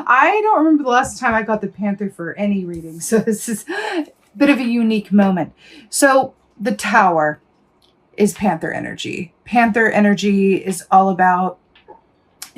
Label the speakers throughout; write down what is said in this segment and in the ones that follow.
Speaker 1: I don't remember the last time I got the Panther for any reading. So this is a bit of a unique moment. So the Tower is Panther energy. Panther energy is all about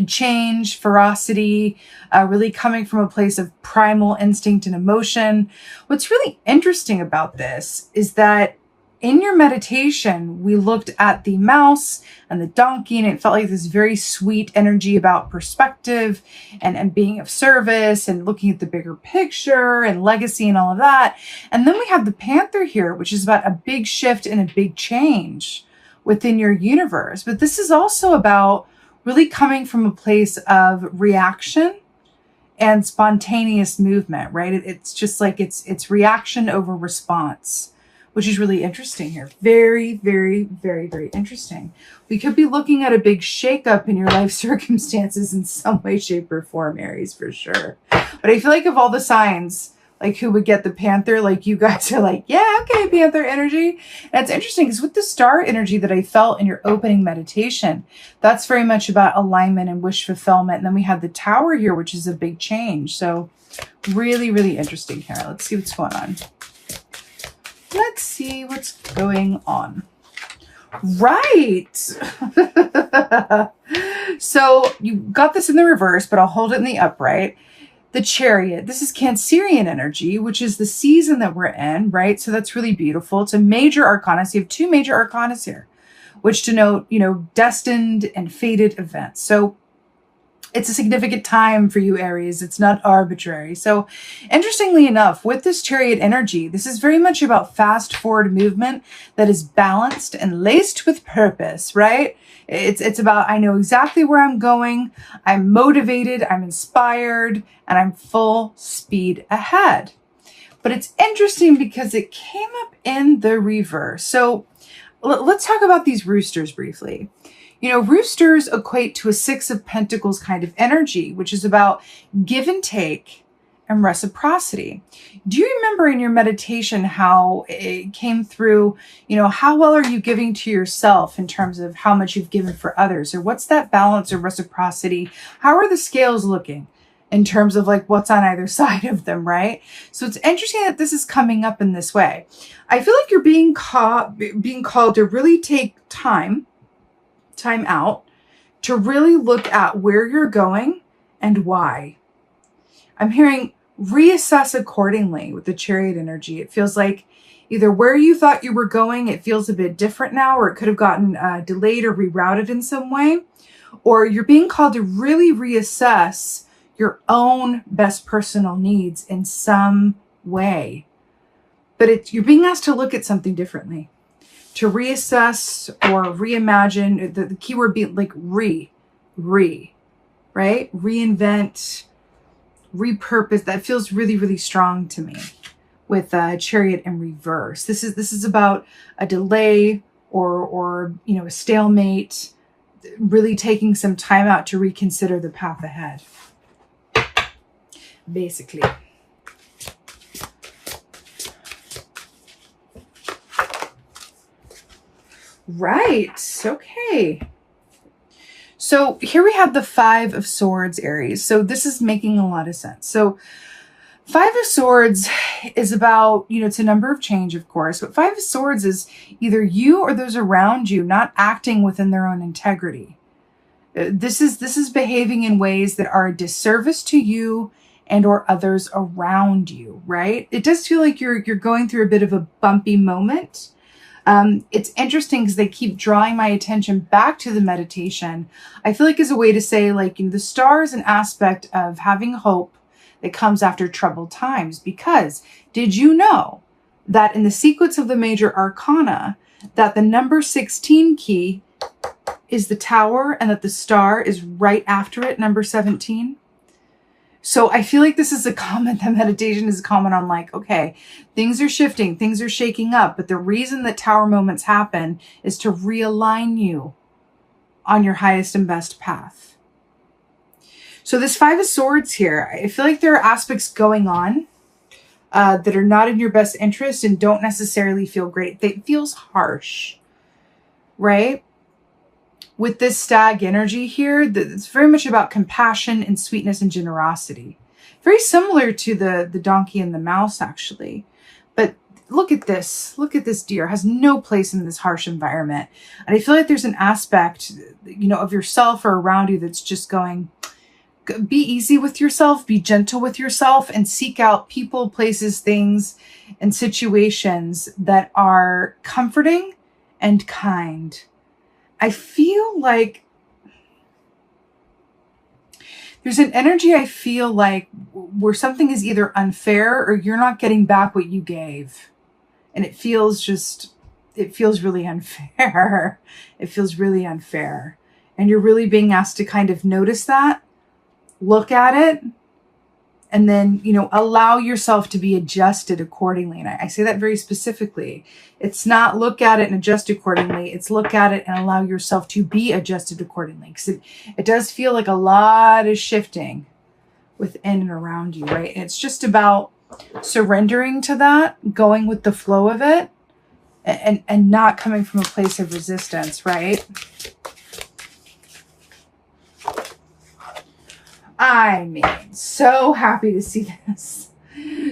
Speaker 1: change, ferocity, really coming from a place of primal instinct and emotion. What's really interesting about this is that in your meditation, we looked at the mouse and the donkey, and it felt like this very sweet energy about perspective and being of service and looking at the bigger picture and legacy and all of that. And then we have the Panther here, which is about a big shift and a big change within your universe. But this is also about really coming from a place of reaction and spontaneous movement, right? It's just like it's reaction over response, which is really interesting here. Very, very, very, very interesting. We could be looking at a big shakeup in your life circumstances in some way, shape, or form, Aries, for sure. But I feel like of all the signs, like who would get the Panther, like you guys are like, yeah, okay, Panther energy. And it's interesting because with the star energy that I felt in your opening meditation, that's very much about alignment and wish fulfillment. And then we have the Tower here, which is a big change. So really, really interesting here. Let's see what's going on. Let's see what's going on. Right. So you got this in the reverse, but I'll hold it in the upright. The Chariot, this is Cancerian energy, which is the season that we're in, right? So that's really beautiful. It's a major arcana. So you have two major arcanas here, which denote, destined and fated events. So it's a significant time for you, Aries. It's not arbitrary. So interestingly enough, with this Chariot energy, this is very much about fast forward movement that is balanced and laced with purpose, right? It's about, I know exactly where I'm going. I'm motivated, I'm inspired, and I'm full speed ahead. But it's interesting because it came up in the reverse. So let's talk about these roosters briefly. Roosters equate to a Six of Pentacles kind of energy, which is about give and take and reciprocity. Do you remember in your meditation how it came through, how well are you giving to yourself in terms of how much you've given for others? Or what's that balance or reciprocity? How are the scales looking in terms of like what's on either side of them, right? So it's interesting that this is coming up in this way. I feel like you're being called to really take time out to really look at where you're going and why. I'm hearing reassess accordingly with the Chariot energy. It feels like either where you thought you were going, it feels a bit different now, or it could have gotten delayed or rerouted in some way, or you're being called to really reassess your own best personal needs in some way. But you're being asked to look at something differently, to reassess or reimagine. The keyword being like right? Reinvent, repurpose. That feels really, really strong to me with Chariot in reverse. This is about a delay or a stalemate, really taking some time out to reconsider the path ahead, basically. Right. Okay. So here we have the Five of Swords, Aries. So this is making a lot of sense. So Five of Swords is about, it's a number of change, of course, but Five of Swords is either you or those around you not acting within their own integrity. This is behaving in ways that are a disservice to you and or others around you, right? It does feel like you're going through a bit of a bumpy moment. It's interesting because they keep drawing my attention back to the meditation. I feel like as a way to say, like, the star is an aspect of having hope that comes after troubled times. Because did you know that in the sequence of the major arcana, that the number 16 key is the Tower and that the star is right after it, number 17? So I feel like this is a comment, that meditation is a comment on like, okay, things are shifting, things are shaking up, but the reason that Tower moments happen is to realign you on your highest and best path. So this Five of Swords here, I feel like there are aspects going on that are not in your best interest and don't necessarily feel great. It feels harsh, right? with this stag energy here, it's very much about compassion and sweetness and generosity. Very similar to the donkey and the mouse, actually. But look at this. Look at this deer. It has no place in this harsh environment. And I feel like there's an aspect, of yourself or around you that's just going, be easy with yourself, be gentle with yourself, and seek out people, places, things, and situations that are comforting and kind. I feel like there's an energy, I feel like, where something is either unfair or you're not getting back what you gave. And it feels really unfair. It feels really unfair. And you're really being asked to kind of notice that, look at it, and then, allow yourself to be adjusted accordingly. And I say that very specifically. It's not look at it and adjust accordingly. It's look at it and allow yourself to be adjusted accordingly. Because it does feel like a lot is shifting within and around you, right? And it's just about surrendering to that, going with the flow of it, and not coming from a place of resistance, right? I mean, so happy to see this.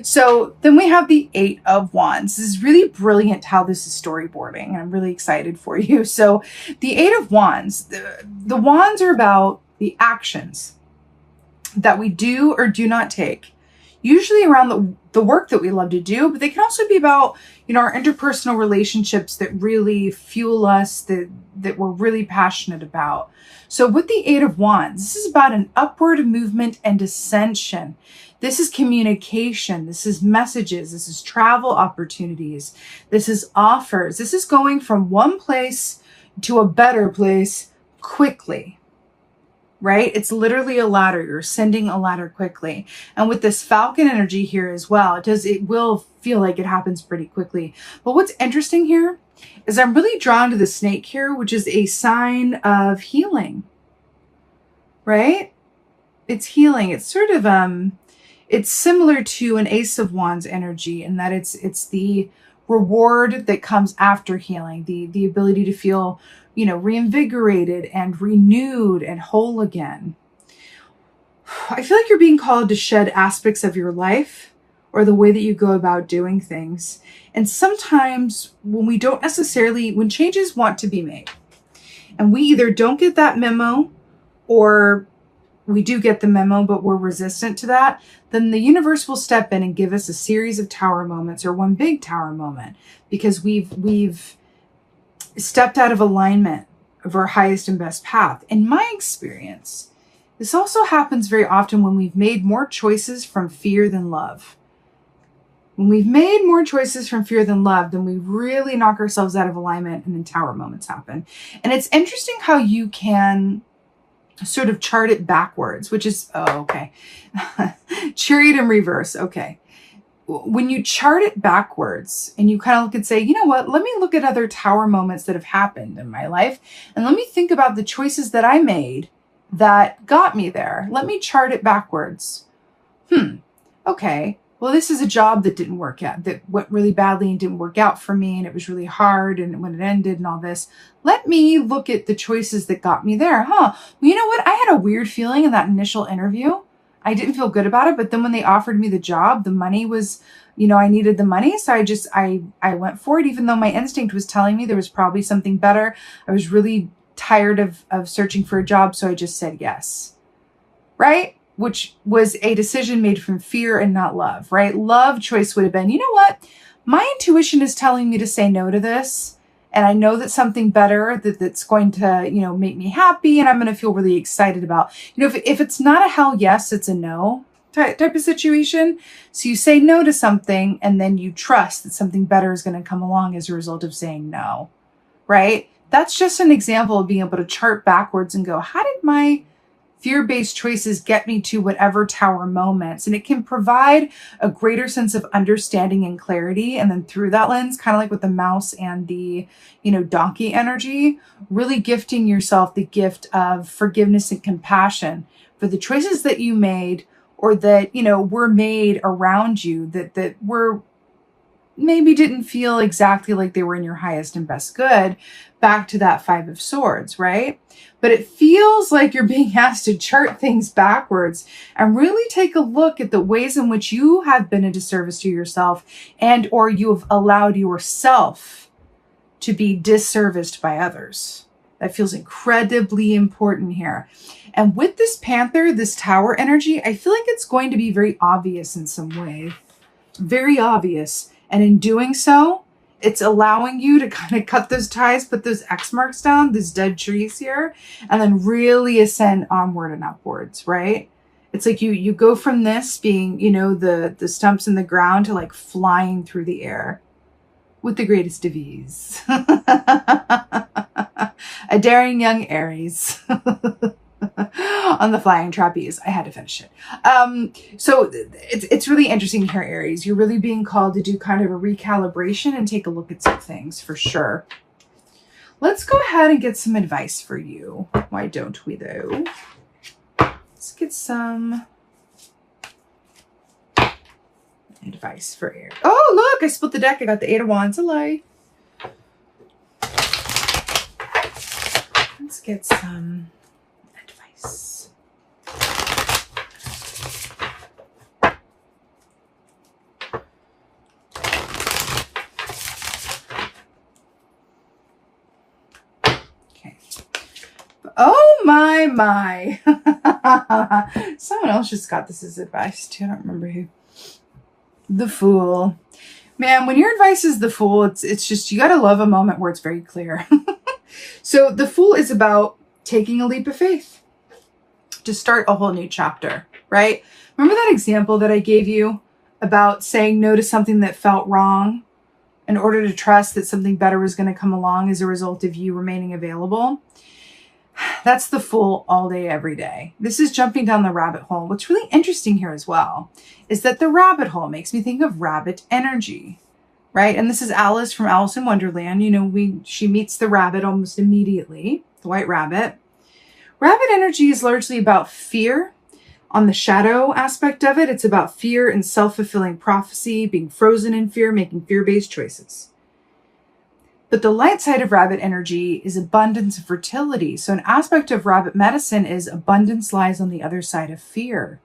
Speaker 1: So then we have the 8 of Wands. This is really brilliant how this is storyboarding, and I'm really excited for you. So the 8 of Wands, the wands are about the actions that we do or do not take, usually around the work that we love to do, but they can also be about, our interpersonal relationships that really fuel us, that we're really passionate about. So with the 8 of Wands, this is about an upward movement and ascension. This is communication. This is messages. This is travel opportunities. This is offers. This is going from one place to a better place quickly, right? It's literally a ladder. You're ascending a ladder quickly. And with this Falcon energy here as well, it will feel like it happens pretty quickly. But what's interesting here is I'm really drawn to the snake here, which is a sign of healing, right? It's healing. It's sort of, it's similar to an Ace of Wands energy in that it's the reward that comes after healing, the ability to feel, reinvigorated and renewed and whole again. I feel like you're being called to shed aspects of your life or the way that you go about doing things. And sometimes when changes want to be made and we either don't get that memo or we do get the memo, but we're resistant to that, then the universe will step in and give us a series of tower moments or one big tower moment because we've stepped out of alignment of our highest and best path. In my experience, this also happens very often when we've made more choices from fear than love. When we've made more choices from fear than love, then we really knock ourselves out of alignment and then tower moments happen. And it's interesting how you can sort of chart it backwards, which is, okay. Chariot in reverse. Okay. When you chart it backwards and you kind of look and say, you know what, let me look at other tower moments that have happened in my life. And let me think about the choices that I made that got me there. Let me chart it backwards. Okay. Well, this is a job that didn't work out, that went really badly and didn't work out for me. And it was really hard. And when it ended and all this, let me look at the choices that got me there. Well, you know what? I had a weird feeling in that initial interview. I didn't feel good about it. But then when they offered me the job, the money was, I needed the money. So I went for it, even though my instinct was telling me there was probably something better. I was really tired of searching for a job. So I just said yes. Right? Which was a decision made from fear and not love, right? Love choice would have been, you know what? My intuition is telling me to say no to this. And I know that something better that's going to, make me happy and I'm going to feel really excited about, if it's not a hell yes, it's a no type of situation. So you say no to something and then you trust that something better is going to come along as a result of saying no, right? That's just an example of being able to chart backwards and go, how did my fear-based choices get me to whatever tower moments? And it can provide a greater sense of understanding and clarity. And then through that lens, kind of like with the mouse and the, donkey energy, really gifting yourself the gift of forgiveness and compassion for the choices that you made or that, were made around you that were maybe didn't feel exactly like they were in your highest and best good. Back to that Five of Swords, right? But it feels like you're being asked to chart things backwards and really take a look at the ways in which you have been a disservice to yourself, and or you have allowed yourself to be disserviced by others. That feels incredibly important here. And with this Panther, this Tower energy, I feel like it's going to be very obvious in some way. Very obvious. And in doing so, it's allowing you to kind of cut those ties, put those X marks down, these dead trees here, and then really ascend onward and upwards, right? It's like you go from this being, you know, the stumps in the ground to like flying through the air with the greatest of ease. A daring young Aries. On the flying trapeze. I had to finish it. So it's really interesting here, Aries. You're really being called to do kind of a recalibration and take a look at some things for sure. Let's go ahead and get some advice for you. Why don't we though? Let's get some advice for Aries. Oh, look, I split the deck. I got the Eight of Wands. A lie. Let's get some advice. Okay. Oh my. Someone else just got this as advice too. I don't remember who. The Fool. Man, when your advice is the Fool, it's just, you got to love a moment where it's very clear. So the Fool is about taking a leap of faith to start a whole new chapter, right? Remember that example that I gave you about saying no to something that felt wrong in order to trust that something better was going to come along as a result of you remaining available? That's the Fool all day, every day. This is jumping down the rabbit hole. What's really interesting here as well is that the rabbit hole makes me think of rabbit energy, right? And this is Alice from Alice in Wonderland. You know, she meets the rabbit almost immediately, the white rabbit. Rabbit energy is largely about fear. On the shadow aspect of it, it's about fear and self-fulfilling prophecy, being frozen in fear, making fear-based choices. But the light side of rabbit energy is abundance and fertility. So an aspect of rabbit medicine is abundance lies on the other side of fear.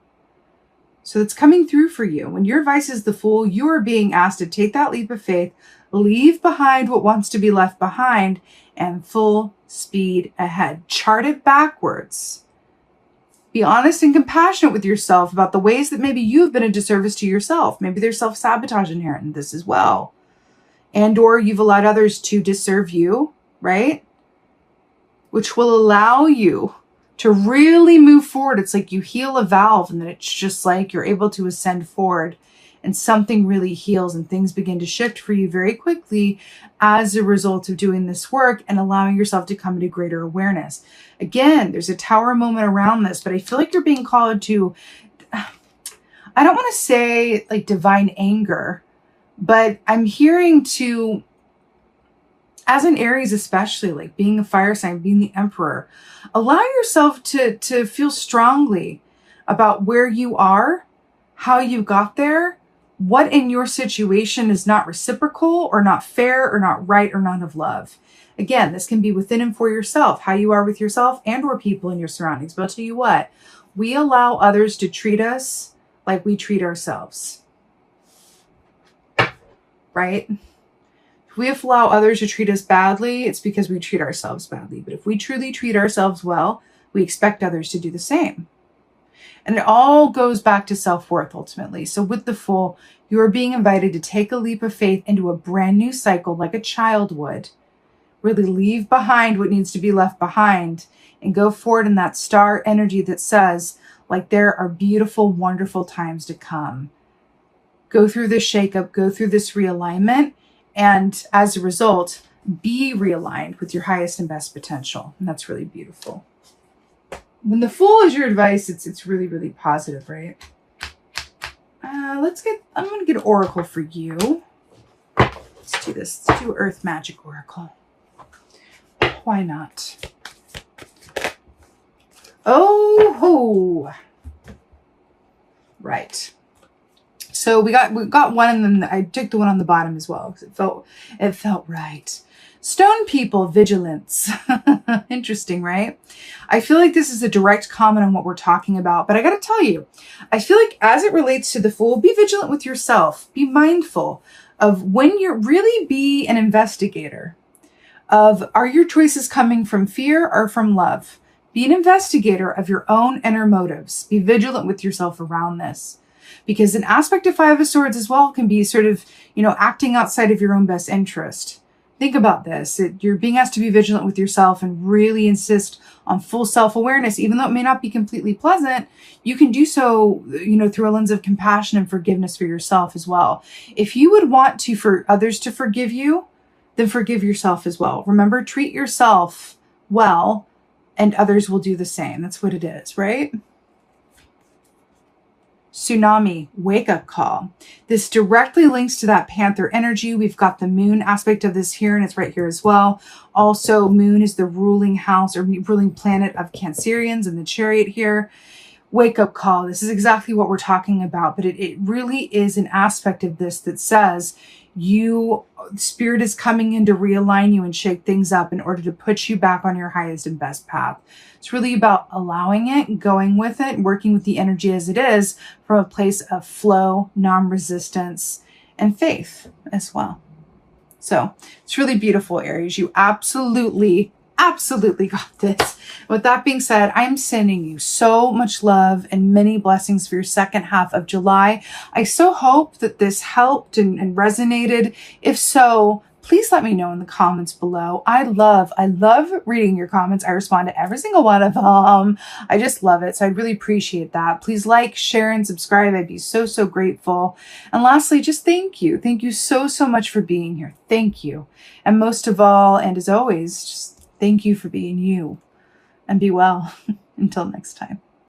Speaker 1: So it's coming through for you. When your advice is the Fool, you are being asked to take that leap of faith, leave behind what wants to be left behind, and full speed ahead. Chart it backwards. Be honest and compassionate with yourself about the ways that maybe you've been a disservice to yourself. Maybe there's self-sabotage inherent in this as well. And or you've allowed others to disserve you, right? Which will allow you to really move forward. It's like you heal a valve and then it's just like you're able to ascend forward and something really heals and things begin to shift for you very quickly as a result of doing this work and allowing yourself to come into greater awareness. Again, there's a Tower moment around this, but I feel like you're being called to, I don't want to say like divine anger, but I'm hearing to, as an Aries especially, like being a fire sign, being the Emperor, allow yourself to feel strongly about where you are, how you got there, what in your situation is not reciprocal or not fair or not right or not of love. Again, this can be within and for yourself, how you are with yourself and or people in your surroundings. But I'll tell you what, we allow others to treat us like we treat ourselves. Right? If we allow others to treat us badly, it's because we treat ourselves badly. But if we truly treat ourselves well, we expect others to do the same. And it all goes back to self-worth ultimately. So with the Fool, you are being invited to take a leap of faith into a brand new cycle like a child would. Really leave behind what needs to be left behind and go forward in that star energy that says, like, there are beautiful, wonderful times to come. Go through this shakeup, go through this realignment, and as a result, be realigned with your highest and best potential. And that's really beautiful. When the Fool is your advice, it's really, really positive, right? I'm going to get Oracle for you. Let's do this. Let's do Earth Magic Oracle. Why not? Oh, ho. Right. So we got one, and then I took the one on the bottom as well because it felt right. Stone people, vigilance. Interesting, right? I feel like this is a direct comment on what we're talking about, but I got to tell you, I feel like as it relates to the Fool, be vigilant with yourself. Be mindful of when you're really be an investigator of, are your choices coming from fear or from love? Be an investigator of your own inner motives. Be vigilant with yourself around this. Because an aspect of Five of Swords as well can be sort of, acting outside of your own best interest. Think about this. You're being asked to be vigilant with yourself and really insist on full self-awareness. Even though it may not be completely pleasant, you can do so, through a lens of compassion and forgiveness for yourself as well. If you would want for others to forgive you, then forgive yourself as well. Remember, treat yourself well, and others will do the same. That's what it is, right? Tsunami, wake-up call. This directly links to that Panther energy. We've got the moon aspect of this here, and it's right here as well. Also, moon is the ruling house or ruling planet of Cancerians in the Chariot here. Wake-up call. This is exactly what we're talking about, but it really is an aspect of this that says Spirit is coming in to realign you and shake things up in order to put you back on your highest and best path. It's really about allowing it, going with it, working with the energy as it is from a place of flow, non-resistance, and faith as well. So it's really beautiful, Aries. You absolutely got this. With that being said, I'm sending you so much love and many blessings for your second half of July. I so hope that this helped and resonated. If so, please let me know in the comments below. I love reading your comments. I respond to every single one of them. I just love it. So I'd really appreciate that. Please like, share, and subscribe. I'd be so grateful. And lastly, just thank you. Thank you so much for being here. Thank you. And most of all, and as always, just thank you for being you, and be well. Until next time.